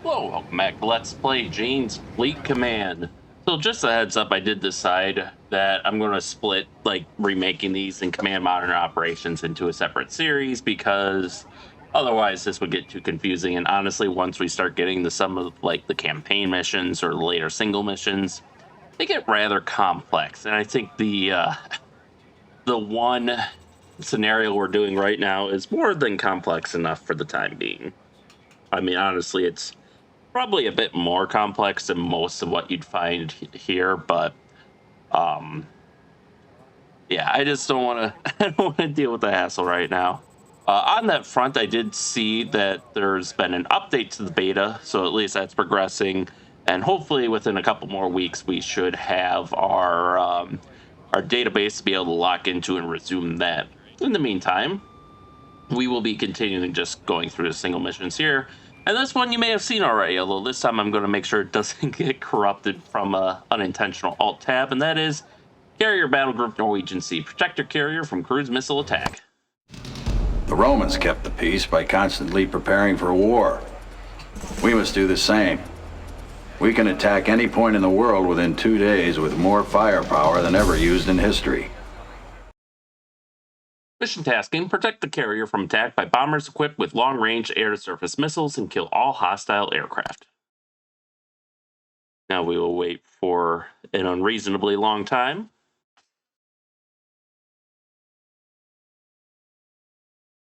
Hello, welcome back to Let's Play Jane's Fleet Command. So just a heads up, I did decide that I'm going to split remaking these and Command Modern Operations into a separate series because otherwise this would get too confusing. And honestly, once we start getting to some of the campaign missions or later single missions, they get rather complex. And I think the one scenario we're doing right now is more than complex enough for the time being. I mean, honestly, it's probably a bit more complex than most of what you'd find here, but yeah, I just don't want to I don't want to deal with the hassle right now. On that front, I did see that there's been an update to the beta, so at least that's progressing, and hopefully within a couple more weeks we should have our database to be able to lock into and resume that. In the meantime, we will be continuing just going through the single missions here. And this one you may have seen already, although this time I'm going to make sure it doesn't get corrupted from a unintentional alt-tab, and that is Carrier Battlegroup Norwegian Sea. Protect your carrier from cruise missile attack. The Romans kept the peace by constantly preparing for war. We must do the same. We can attack any point in the world within 2 days with more firepower than ever used in history. Mission tasking: protect the carrier from attack by bombers equipped with long-range air-to-surface missiles and kill all hostile aircraft. Now we will wait for an unreasonably long time.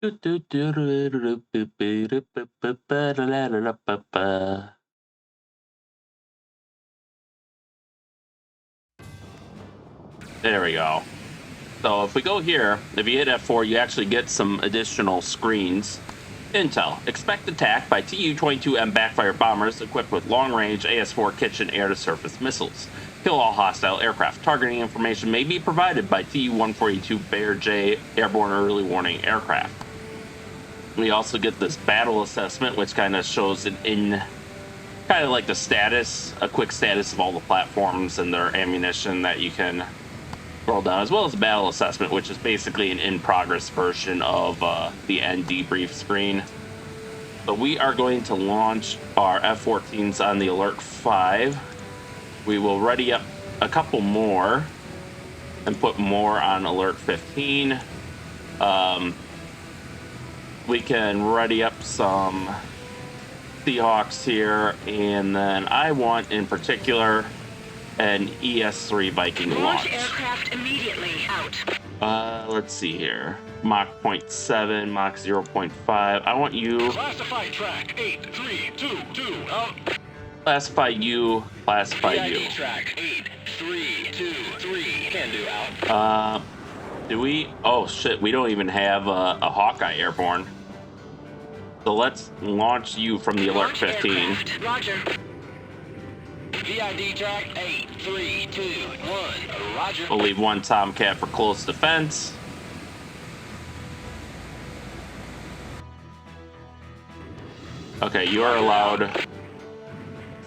There we go. So if we go here, if you hit F4, you actually get some additional screens. Intel: expect attack by Tu-22M backfire bombers equipped with long-range AS-4 Kitchen air-to-surface missiles. Kill all hostile aircraft. Targeting information may be provided by Tu-142 Bear J airborne early warning aircraft. We also get this battle assessment, which kind of shows it in kind of like the status, a quick status of all the platforms and their ammunition that you can roll down, as well as a battle assessment, which is basically an in-progress version of the end debrief screen. But we are going to launch our F-14s on the Alert 5. We will ready up a couple more and put more on Alert 15. We can ready up some Seahawks here, and then I want in particular an ES-3 Viking launch. Aircraft immediately out. Let's see here. Mach 0.7, Mach 0.5. I want you. Classify track 8322 out. Classify you. Classify PID you. track 8323 can do out. Do we? Oh shit, we don't even have a Hawkeye airborne. So let's launch you from the Alert 15. Aircraft. Roger. PID track 8321 Roger. We'll leave one Tomcat for close defense. Okay, you are allowed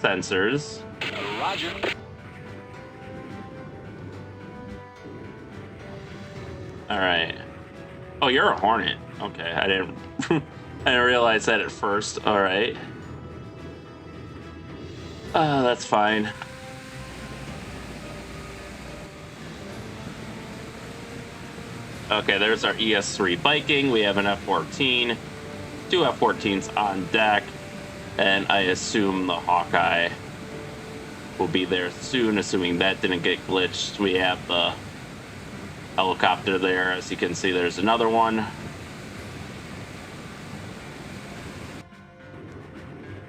sensors. Roger. All right. Oh, you're a Hornet. Okay, I didn't I didn't realize that at first. All right. That's fine. Okay, there's our ES-3 Viking. We have an F-14. 2 F-14s on deck. And I assume the Hawkeye will be there soon, assuming that didn't get glitched. We have the helicopter there. As you can see, there's another one.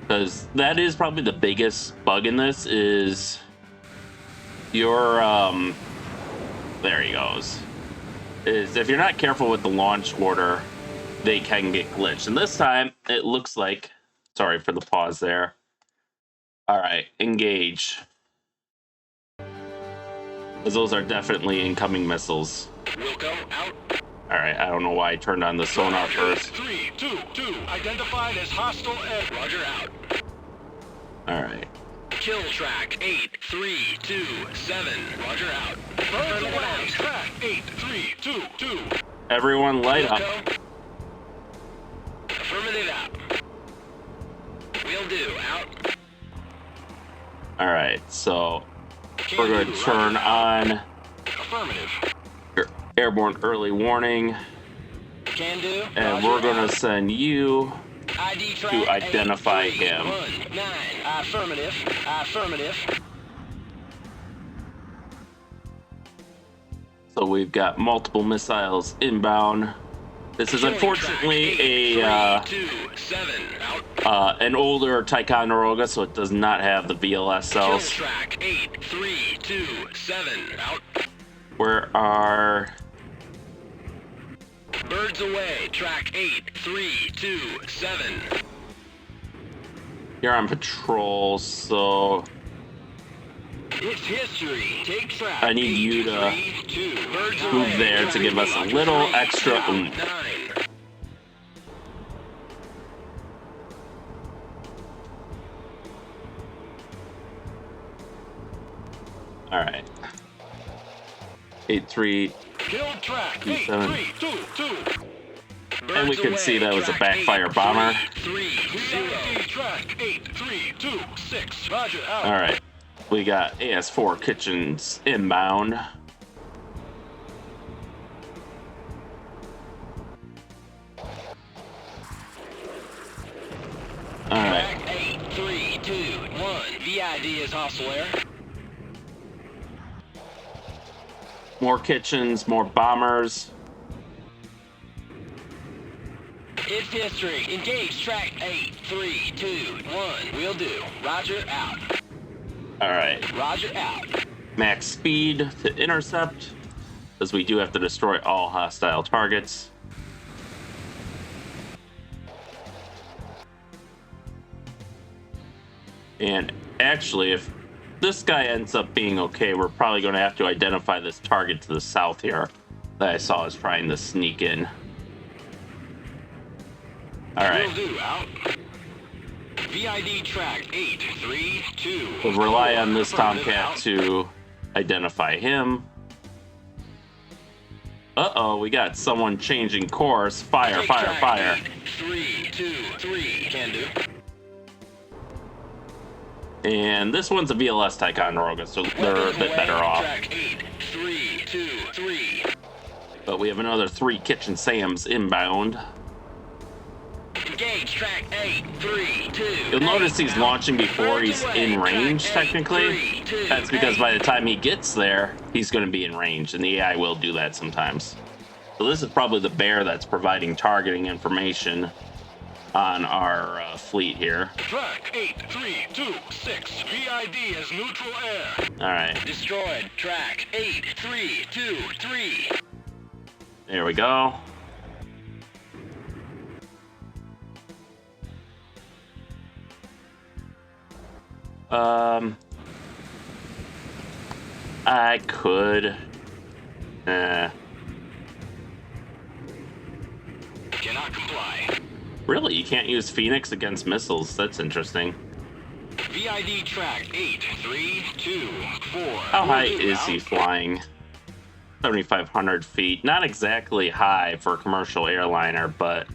Because that is probably the biggest bug in this is your, there he goes, is if you're not careful with the launch order, they can get glitched. And this time, it looks like, sorry for the pause there. All right, engage. Because those are definitely incoming missiles. Wilco out. All right, I don't know why I turned on the sonar first. 322 identified as hostile air. Roger out. All right. Kill track 8327 Roger out. Birds away track 8322. Everyone light up. Wilco. Affirmative out. Wheel Will do. Out. All right, so we're going to turn on Affirmative. airborne early warning, Can do. and Roger, we're going out. to send you ID track to identify 8, 3, him. 1, 9. Affirmative. Affirmative. So we've got multiple missiles inbound. This is unfortunately a 2, 7. Out. an older Ticonderoga, so it does not have the VLS Kill cells. track 8, 3, 2, 7. Out. Where are... Birds away. Track 8, 3, 2, 7. You're on patrol, so It's history. Take track. I need 8, you to 3, 2. Birds move away. there to give us a little extra oomph. 9. All right. 8-3, Kill track 8, 7. 3, 2, 2. And we can see that was a backfire bomber. 3, 0. VID track 8, 3, 2, 6. Roger, out. All right. We got AS4 Kitchens inbound. All right. Track 8, 3, 2, 1. VID is hostile air. More kitchens, more bombers. It's history. Engage track 8, 3, 2, 1. Will do. Roger, out. All right. Roger, out. Max speed to intercept, as we do have to destroy all hostile targets. And actually, if this guy ends up being okay, we're probably going to have to identify this target to the south here that I saw is trying to sneak in. All right. Will do, out. VID track 8, 3, 2. We'll rely on this Affirmative, Tomcat out. to identify him. Uh-oh, we got someone changing course. Fire, Take fire, track fire. 8, 3, 2, 3. Can do. And this one's a VLS Ticonderoga, so they're a bit better off. Track 8, 3, 2, 3. But we have another 3 Kitchen Sams inbound. Engage track 8, 3, 2. You'll notice he's launching before he's in range, technically. That's because by the time he gets there, he's going to be in range, and the AI will do that sometimes. So this is probably the bear that's providing targeting information on our fleet here. Track 8, 3, 2, 6. VID is neutral air. All right, Destroyed. Track 8, 3, 2, 3. there we go. I could. Cannot comply. Really, you can't use Phoenix against missiles. That's interesting. VID track 8, 3, 2, 4. How high is he flying? 7,500 feet. Not exactly high for a commercial airliner, but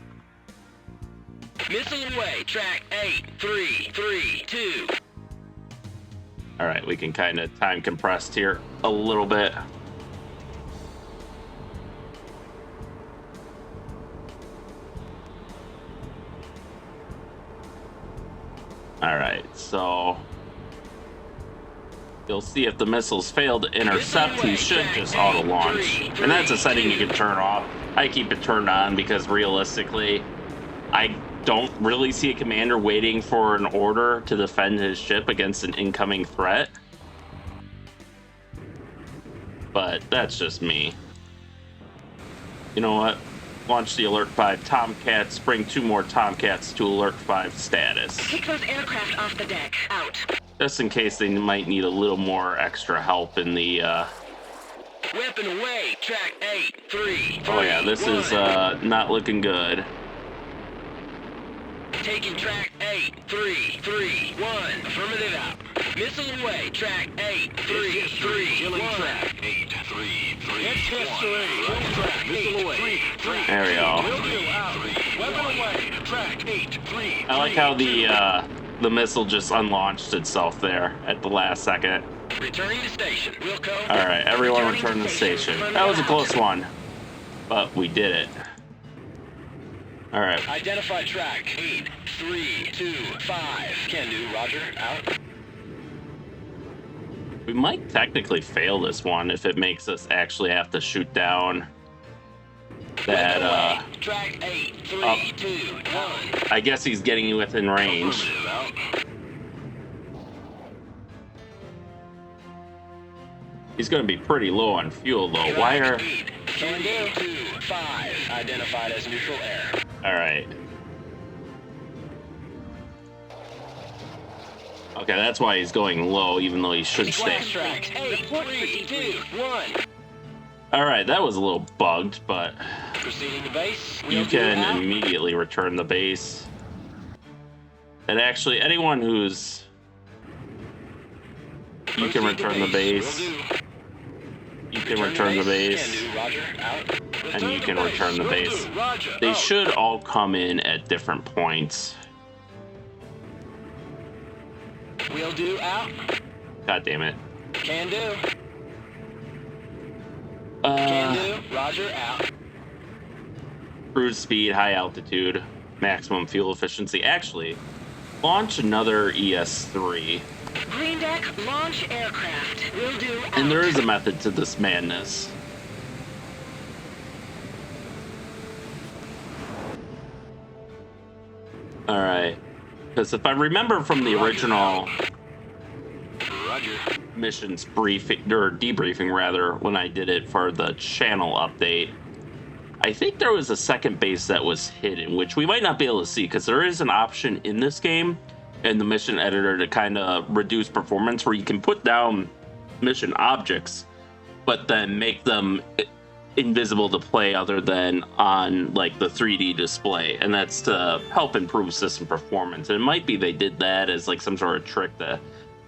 Missile away. Track 8, 3, 3, 2. all right, we can kind of time compressed here a little bit. All right, so you'll see if the missiles fail to intercept, he should just auto-launch. And that's a setting you can turn off. I keep it turned on because realistically, I don't really see a commander waiting for an order to defend his ship against an incoming threat. But that's just me. You know what? Launch the Alert 5 Tomcats, bring 2 more Tomcats to Alert 5 status. Take those aircraft off the deck. Out. Just in case they might need a little more extra help in the, Weapon away. Track 8, 3, 3. Oh yeah, this is, 1. not looking good. Taking track 8, 3, 3, 1. Affirmative out. Missile away. Track 8, 3, 3, Killing 1. track 8, 3, 3, it's history. Kill track 8, 3, 3. There we go. Will do, out. Weapon away. Track 8, 3, I like how the the missile just unlaunched itself there at the last second. Returning to station. Wilco. All right, everyone return to station. That was a close one, but we did it. All right. Identify track 8, 3, 2, 5. Can do. Roger. Out. We might technically fail this one if it makes us actually have to shoot down that. Track 8, 3, 2, 1. I guess he's getting you within range. He's going to be pretty low on fuel, though. Why are... Can do. 2, 5. Identified as neutral air. All right. Okay, that's why he's going low, even though he should stay. Track 8, 3, 2, 1. All right, that was a little bugged, but Proceeding to base. you can immediately return the base. And actually, anyone who's... You can return the base. You can return the base. And you can return the base. They should all come in at different points. Will do. Out. God damn it. Can do. Can do. Roger. Out. Cruise speed, high altitude, maximum fuel efficiency. Actually, launch another ES-3. Green deck, launch aircraft. Will do. Out. And there is a method to this madness. All right. Because if I remember from the original missions briefing, or debriefing rather, when I did it for the channel update, I think there was a second base that was hidden, which we might not be able to see because there is an option in this game in the mission editor to kind of reduce performance where you can put down mission objects, but then make them invisible to play other than on like the 3D display, and that's to help improve system performance. And it might be they did that as like some sort of trick to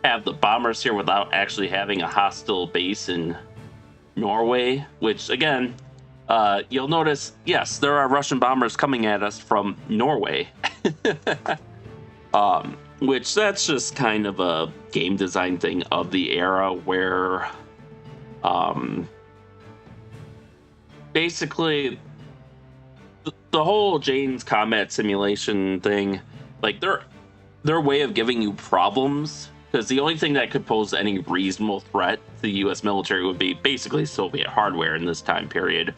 have the bombers here without actually having a hostile base in Norway, which again, you'll notice, yes, there are Russian bombers coming at us from Norway. Which that's just kind of a game design thing of the era where basically the whole Jane's combat simulation thing, like their way of giving you problems, because the only thing that could pose any reasonable threat to the US military would be basically Soviet hardware in this time period.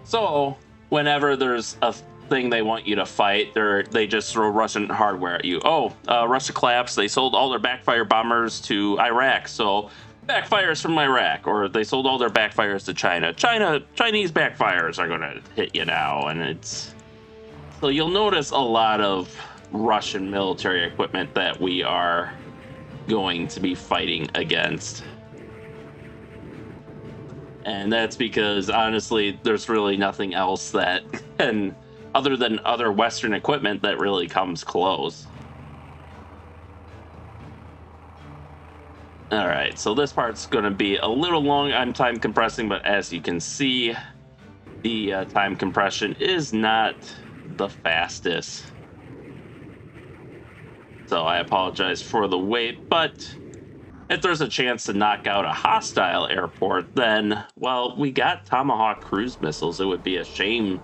So whenever there's a thing they want you to fight, they just throw Russian hardware at you. Russia collapsed, they sold all their backfire bombers to Iraq, so backfires from Iraq. Or they sold all their backfires to China. Chinese backfires are gonna hit you now. And it's so you'll notice a lot of Russian military equipment that we are going to be fighting against. And that's because honestly there's really nothing else that can, other than other Western equipment, that really comes close. All right, so this part's going to be a little long. I'm time compressing, but as you can see, the time compression is not the fastest. So I apologize for the wait, but if there's a chance to knock out a hostile airport, then, well, we got Tomahawk cruise missiles. It would be a shame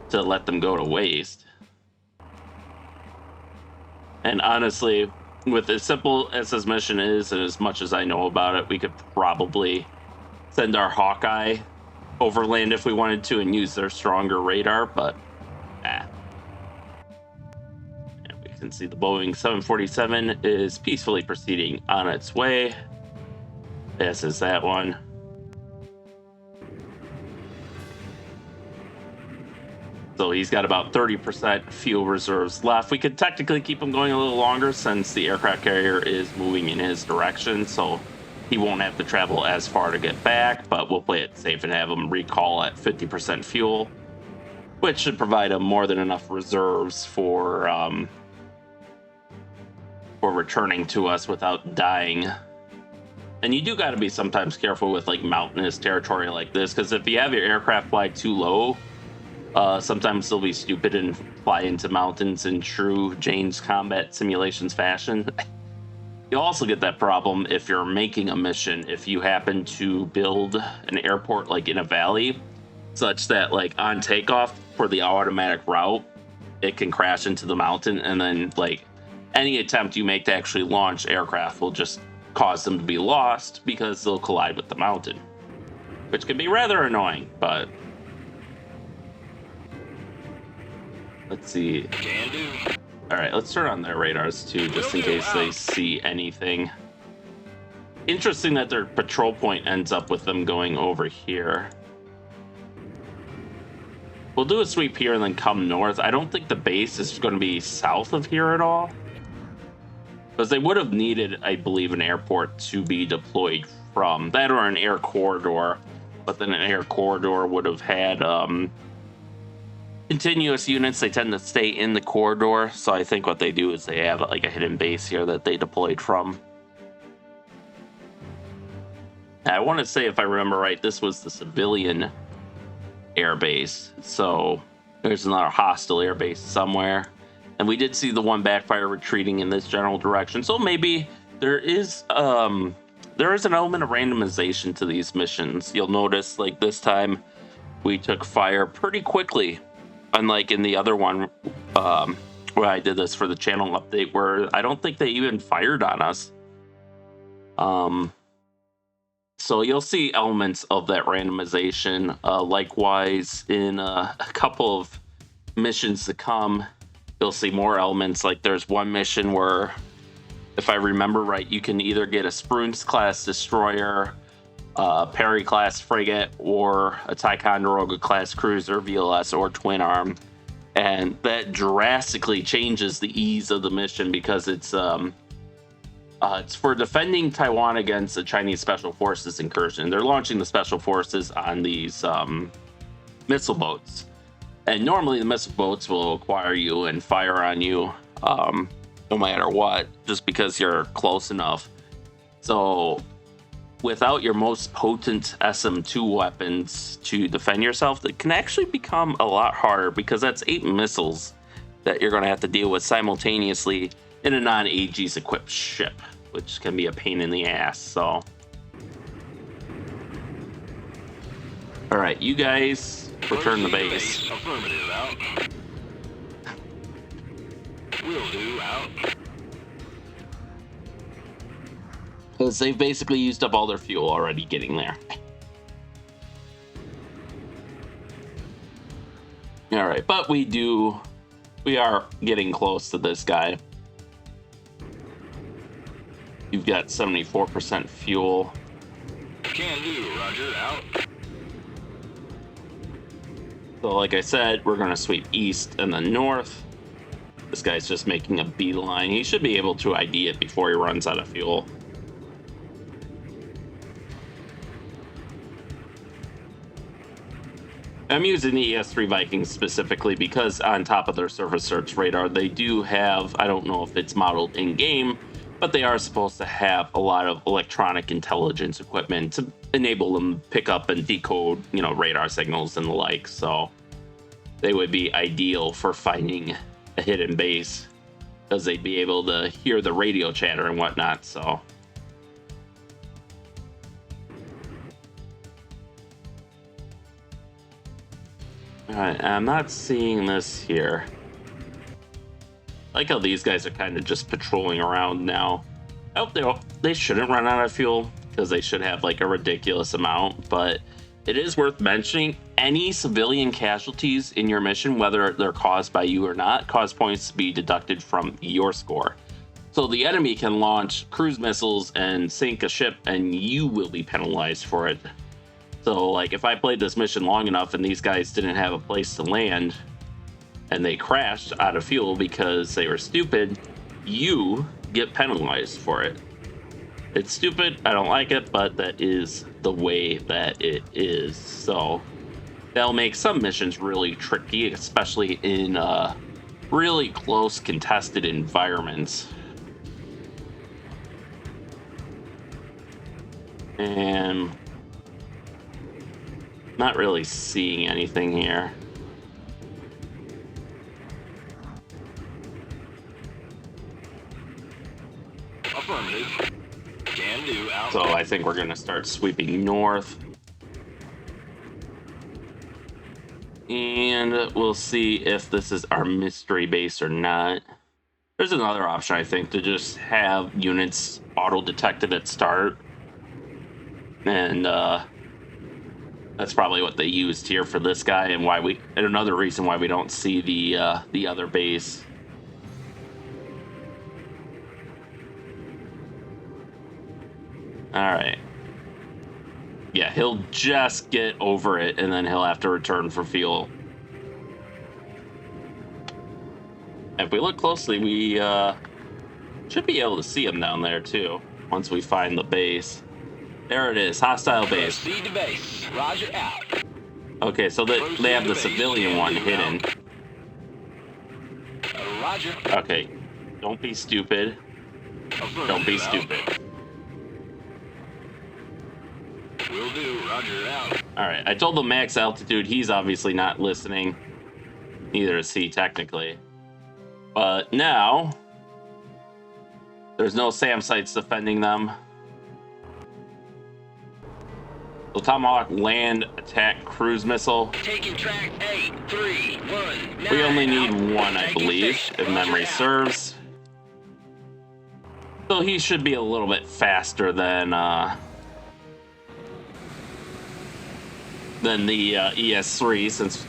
to let them go to waste. And honestly, with as simple as this mission is, and as much as I know about it, we could probably send our Hawkeye overland if we wanted to and use their stronger radar, but And we can see the Boeing 747 is peacefully proceeding on its way. This is that one. So he's got about 30% fuel reserves left. We could technically keep him going a little longer since the aircraft carrier is moving in his direction, so he won't have to travel as far to get back, but we'll play it safe and have him recall at 50% fuel, which should provide him more than enough reserves for returning to us without dying. And you do got to be sometimes careful with like mountainous territory like this, because if you have your aircraft fly too low, Sometimes they'll be stupid and fly into mountains in true Jane's Combat Simulations fashion. You'll also get that problem if you're making a mission, if you happen to build an airport like in a valley, such that like on takeoff for the automatic route, it can crash into the mountain, and then like any attempt you make to actually launch aircraft will just cause them to be lost because they'll collide with the mountain, which can be rather annoying, but let's see. Can do. All right, let's turn on their radars too, just in case they see anything. Interesting that their patrol point ends up with them going over here. We'll do a sweep here and then come north. I don't think the base is going to be south of here at all, because they would have needed, I believe, an airport to be deployed from. That or an air corridor, but then an air corridor would have had continuous units. They tend to stay in the corridor, so I think what they do is they have like a hidden base here that they deployed from. I want to say, if I remember right, this was the civilian air base, so there's another hostile air base somewhere, and we did see the one backfire retreating in this general direction, so maybe there is an element of randomization to these missions. You'll notice like this time we took fire pretty quickly, unlike in the other one where I did this for the channel update, where I don't think they even fired on us. So you'll see elements of that randomization. Likewise, in a couple of missions to come, you'll see more elements. Like there's one mission where, if I remember right, you can either get a Spruance-class destroyer, Perry-class frigate, or a Ticonderoga-class cruiser, VLS, or twin arm. And that drastically changes the ease of the mission, because it's for defending Taiwan against the Chinese Special Forces incursion. They're launching the Special Forces on these missile boats. And normally the missile boats will acquire you and fire on you no matter what, just because you're close enough. So without your most potent SM-2 weapons to defend yourself, that can actually become a lot harder, because that's 8 missiles that you're going to have to deal with simultaneously in a non-Aegis equipped ship, which can be a pain in the ass. So, all right, you guys return the base. Affirmative, out. Will do, out. Because they've basically used up all their fuel already getting there. All right, but we are getting close to this guy. You've got 74% fuel. Can do, roger, out. So like I said, we're going to sweep east and then north. This guy's just making a beeline. He should be able to ID it before he runs out of fuel. I'm using the ES-3 Vikings specifically because on top of their surface search radar, they do have, I don't know if it's modeled in-game, but they are supposed to have a lot of electronic intelligence equipment to enable them to pick up and decode, radar signals and the like. So they would be ideal for finding a hidden base, because they'd be able to hear the radio chatter and whatnot. So all right, I'm not seeing this here. I like how these guys are kind of just patrolling around now. I hope they shouldn't run out of fuel, because they should have like a ridiculous amount, but it is worth mentioning any civilian casualties in your mission, whether they're caused by you or not, cause points to be deducted from your score. So the enemy can launch cruise missiles and sink a ship, and you will be penalized for it. So like if I played this mission long enough and these guys didn't have a place to land and they crashed out of fuel because they were stupid, you get penalized for it. It's stupid, I don't like it, but that is the way that it is. So that'll make some missions really tricky, especially in really close contested environments. And not really seeing anything here. Affirmative. Can do. Out. So I think we're going to start sweeping north. And we'll see if this is our mystery base or not. There's another option, I think, to just have units auto-detected at start. And that's probably what they used here for this guy, and another reason why we don't see the other base. All right. Yeah, he'll just get over it, and then he'll have to return for fuel. If we look closely, we should be able to see him down there, too, once we find the base. There it is, hostile base. Proceed to base. Roger, out. Okay, so they have the civilian one hidden. Roger. Okay, don't be stupid. Don't be stupid. Will do. Roger. Out. All right, I told him max altitude. He's obviously not listening. Neither is he, technically. But now, there's no SAM sites defending them. So Tomahawk land attack cruise missile. Taking track 831. We only need one, I believe, if memory serves. So he should be a little bit faster than the ES3, since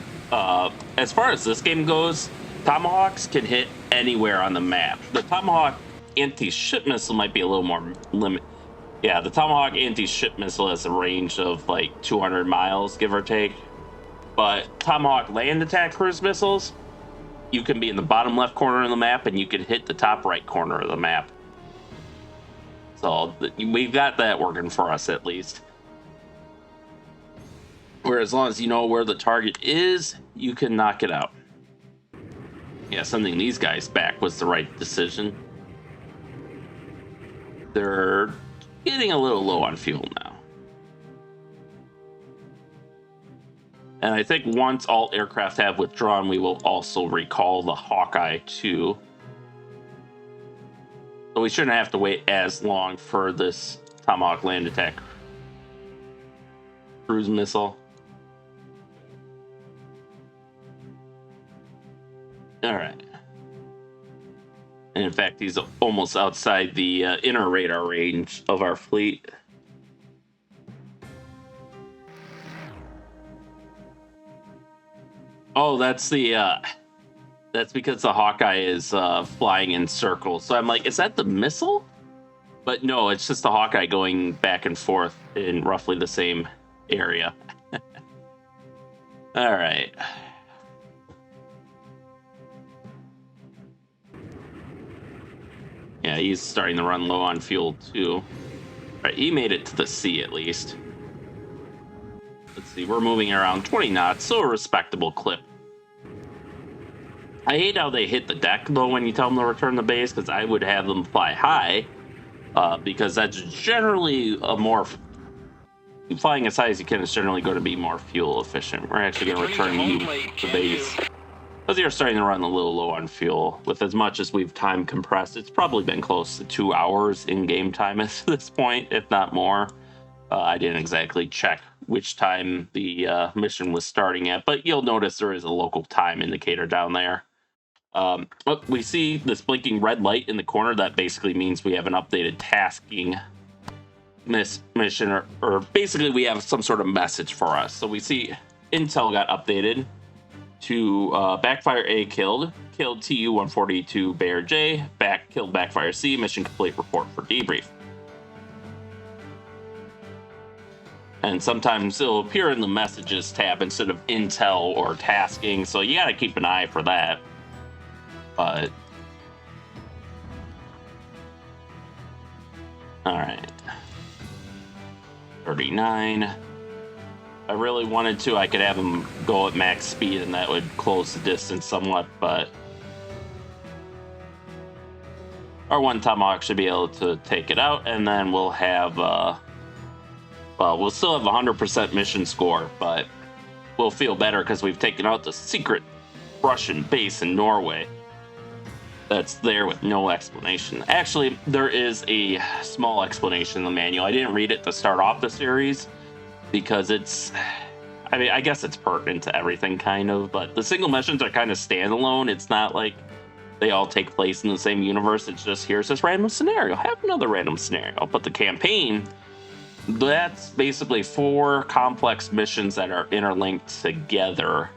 as far as this game goes, Tomahawks can hit anywhere on the map. The Tomahawk anti-ship missile might be a little more limit. Yeah, the Tomahawk anti-ship missile has a range of like 200 miles, give or take. But Tomahawk land attack cruise missiles, you can be in the bottom left corner of the map and you can hit the top right corner of the map. So we've got that working for us at least. Where as long as you know where the target is, you can knock it out. Yeah, sending these guys back was the right decision. They're getting a little low on fuel now. And I think once all aircraft have withdrawn, we will also recall the Hawkeye too. So we shouldn't have to wait as long for this Tomahawk land attack cruise missile. All right. And in fact, he's almost outside the inner radar range of our fleet. Oh, that's because the Hawkeye is flying in circles. So I'm like, is that the missile? But no, it's just the Hawkeye going back and forth in roughly the same area. All right. Yeah, he's starting to run low on fuel too. All right, he made it to the sea at least. Let's see, we're moving around 20 knots, so a respectable clip. I hate how they hit the deck though when you tell them to return the base, because I would have them fly high, because that's generally a more flying as high as you can is generally going to be more fuel efficient. We're actually going to return you to base. Because you're starting to run a little low on fuel. With as much as we've time compressed, it's probably been close to 2 hours in game time at this point, if not more. I didn't exactly check which time the mission was starting at, but you'll notice there is a local time indicator down there. Look, we see this blinking red light in the corner. That basically means we have an updated tasking mission, or basically we have some sort of message for us. So we see intel got updated to Backfire A killed TU-142 Bear J, killed Backfire C, mission complete, report for debrief. And sometimes it'll appear in the messages tab instead of intel or tasking, so you gotta keep an eye for that. But all right, 39. I really wanted to, I could have him go at max speed and that would close the distance somewhat, but our one Tomahawk should be able to take it out, and then we'll have, well, we'll still have 100% mission score, but we'll feel better because we've taken out the secret Russian base in Norway. that's there with no explanation. Actually, there is a small explanation in the manual. I didn't read it to start off the series because it's, I mean, I guess it's pertinent to everything kind of, but the single missions are kind of standalone. It's not like they all take place in the same universe. It's just, here's this random scenario, have another random scenario. But the campaign, that's basically 4 complex missions that are interlinked together.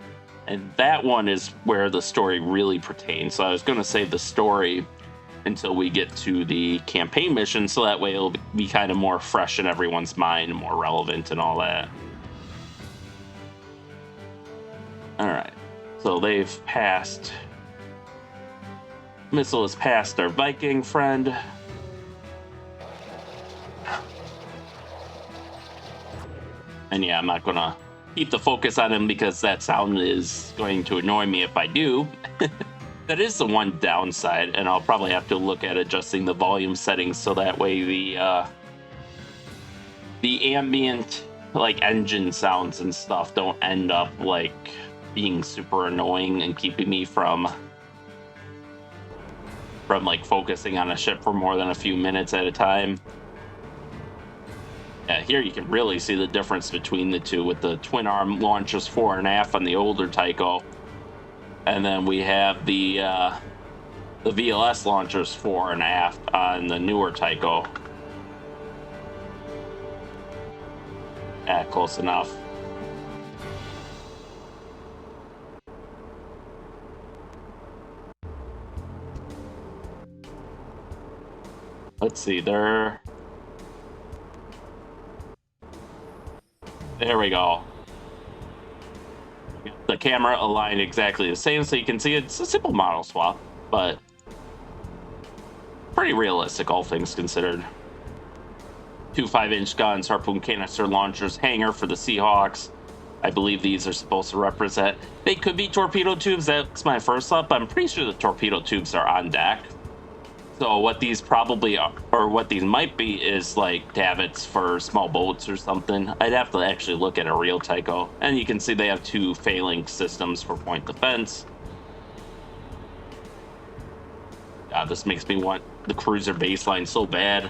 And that one is where the story really pertains. So I was going to save the story until we get to the campaign mission, so that way it'll be kind of more fresh in everyone's mind, more relevant and all that. All right. So they've passed. Missile has passed our Viking friend. And yeah, I'm not going to keep the focus on him because that sound is going to annoy me if I do. That is the one downside, and I'll probably have to look at adjusting the volume settings so that way the ambient like engine sounds and stuff don't end up like being super annoying and keeping me from like focusing on a ship for more than a few minutes at a time. Yeah, here you can really see the difference between the two with the twin arm launchers fore and aft on the older Tycho, and then we have the VLS launchers fore and aft on the newer Tycho. Yeah, close enough. Let's see, there we go. The camera aligned exactly the same, so you can see it's a simple model swap, but pretty realistic, all things considered. 2 5-inch guns, harpoon canister launchers, hangar for the Seahawks. I believe these are supposed to represent. They could be torpedo tubes. That's my first thought, but I'm pretty sure the torpedo tubes are on deck. So what these probably are, or what these might be, is like davits for small boats or something. I'd have to actually look at a real Tycho. And you can see they have 2 failing systems for point defense. God, this makes me want the cruiser baseline so bad.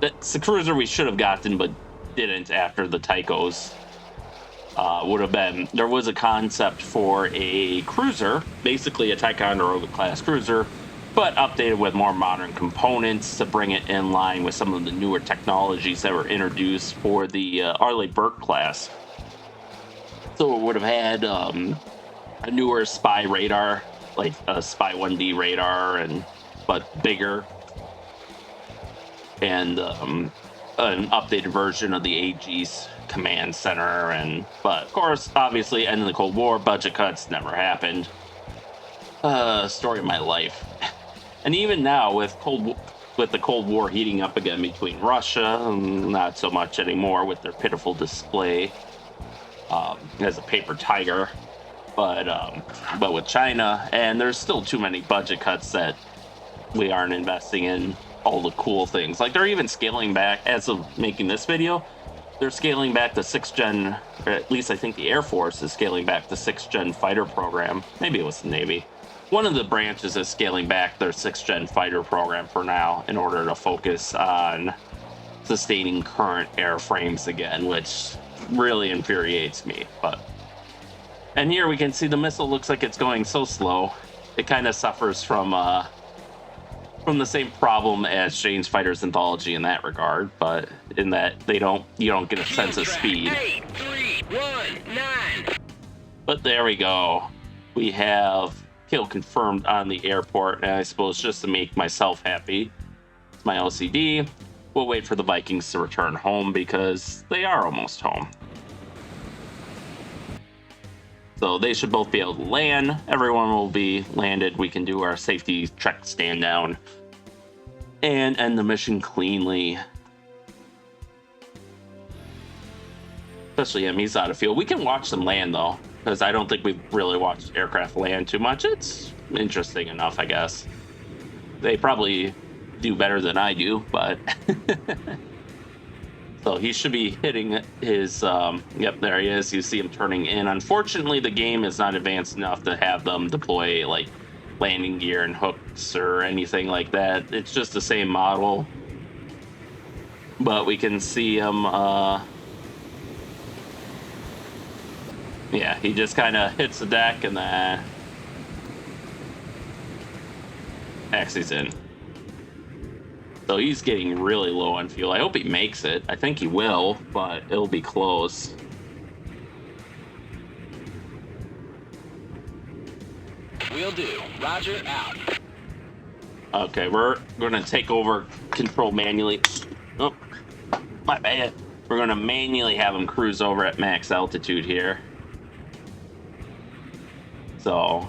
It's the cruiser we should have gotten, but didn't after the Tychos. Would have been, there was a concept for a cruiser, basically a Ticonderoga class cruiser, but updated with more modern components to bring it in line with some of the newer technologies that were introduced for the Arleigh Burke class. So it would have had a newer spy radar, like a Spy 1D radar, but bigger, and an updated version of the AG's command center. But of course, obviously, end of the Cold War, budget cuts never happened. Story of my life. And even now, with the Cold War heating up again between Russia, not so much anymore with their pitiful display as a paper tiger, but with China, and there's still too many budget cuts that we aren't investing in all the cool things. Like, they're even scaling back, as of making this video, they're scaling back the 6th gen, or at least I think the Air Force is scaling back the 6th gen fighter program. Maybe it was the Navy. One of the branches is scaling back their 6th gen fighter program for now in order to focus on sustaining current airframes again, which really infuriates me. And here we can see the missile looks like it's going so slow. It kind of suffers from the same problem as Jane's Fighter's Anthology in that regard, but in that you don't get a sense of speed. 8, 3, 1, 9. But there we go. We have kill confirmed on the airport, and I suppose just to make myself happy, it's my OCD, we'll wait for the Vikings to return home because they are almost home. So they should both be able to land. Everyone will be landed. We can do our safety check stand down and end the mission cleanly. Especially him, he's out of fuel. We can watch them land though, because I don't think we've really watched aircraft land too much. It's interesting enough, I guess. They probably do better than I do, but so he should be hitting his, yep, there he is. You see him turning in. Unfortunately, the game is not advanced enough to have them deploy like landing gear and hooks or anything like that. It's just the same model. But we can see him, yeah, he just kind of hits the deck and then taxis in. So he's getting really low on fuel. I hope he makes it. I think he will, but it'll be close. Will do. Roger, out. Okay, we're going to take over control manually. Oh, my bad. We're going to manually have him cruise over at max altitude here. So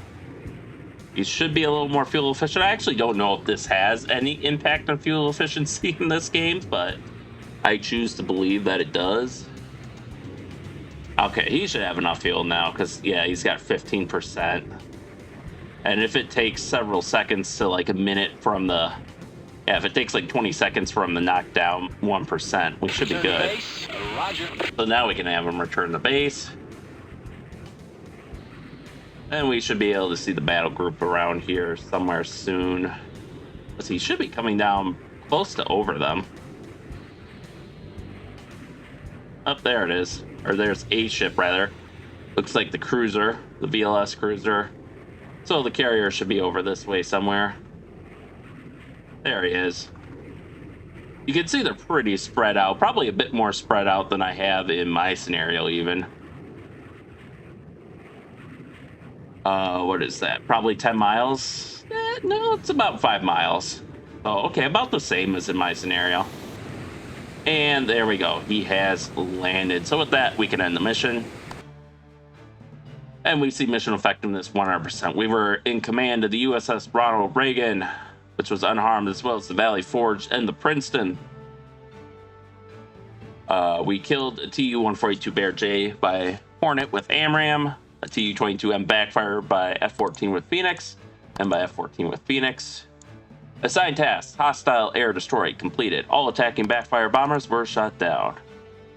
he should be a little more fuel efficient. I actually don't know if this has any impact on fuel efficiency in this game, but I choose to believe that it does. Okay, he should have enough fuel now because, yeah, he's got 15%. And if it takes several seconds to like a minute from the... Yeah, if it takes like 20 seconds from the knockdown 1%, we should be good. Base. Roger. So now we can have him return to base. And we should be able to see the battle group around here somewhere soon. But he should be coming down close to over them. Up there it is. Or there's a ship, rather. Looks like the cruiser, the VLS cruiser. So the carrier should be over this way somewhere. There he is. You can see they're pretty spread out. Probably a bit more spread out than I have in my scenario, even. What is that? Probably 10 miles? No, it's about 5 miles. Oh, okay, about the same as in my scenario. And there we go. He has landed. So with that, we can end the mission. And we see mission effectiveness 100%. We were in command of the USS Ronald Reagan, which was unharmed, as well as the Valley Forge and the Princeton. We killed a Tu-142 Bear J by Hornet with AMRAAM, a Tu-22M backfire by F-14 with Phoenix, and by F-14 with Phoenix. Assigned tasks: hostile air destroy completed. All attacking backfire bombers were shot down.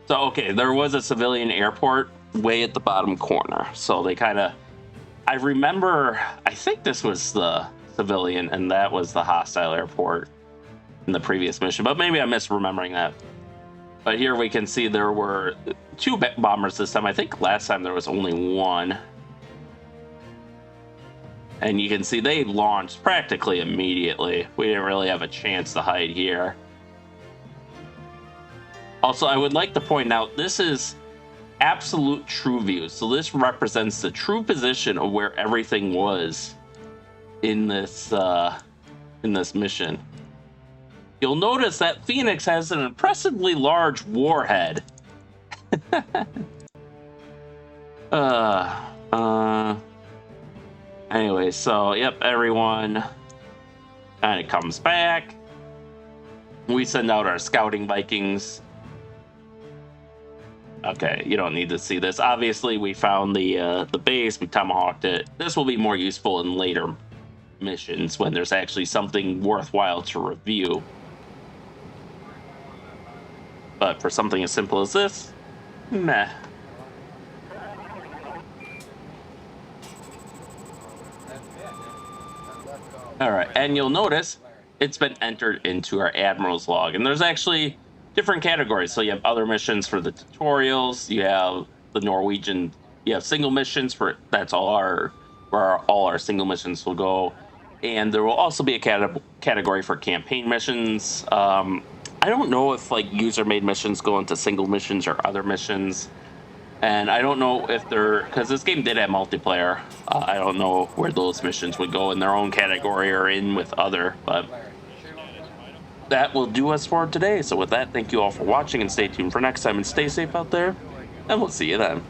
So, okay, there was a civilian airport way at the bottom corner. So they kind of... I remember... I think this was the civilian, and that was the hostile airport in the previous mission. But maybe I'm misremembering that. But here we can see there were 2 bombers this time. I think last time there was only 1. And you can see they launched practically immediately. We didn't really have a chance to hide here. Also, I would like to point out, this is absolute true view. So this represents the true position of where everything was in this mission. You'll notice that Phoenix has an impressively large warhead. Anyway, so, yep, everyone kind of comes back. We send out our scouting Vikings. Okay, you don't need to see this. Obviously, we found the base. We tomahawked it. This will be more useful in later missions when there's actually something worthwhile to review. But for something as simple as this, meh. Alright, and you'll notice it's been entered into our Admiral's log. And there's actually different categories. So you have other missions for the tutorials, you have the Norwegian, you have single missions for, that's all where all our single missions will go. And there will also be a category for campaign missions. I don't know if like user-made missions go into single missions or other missions. And I don't know if they're, because this game did have multiplayer. I don't know where those missions would go in their own category or in with other, but that will do us for today. So with that, thank you all for watching and stay tuned for next time and stay safe out there, and we'll see you then.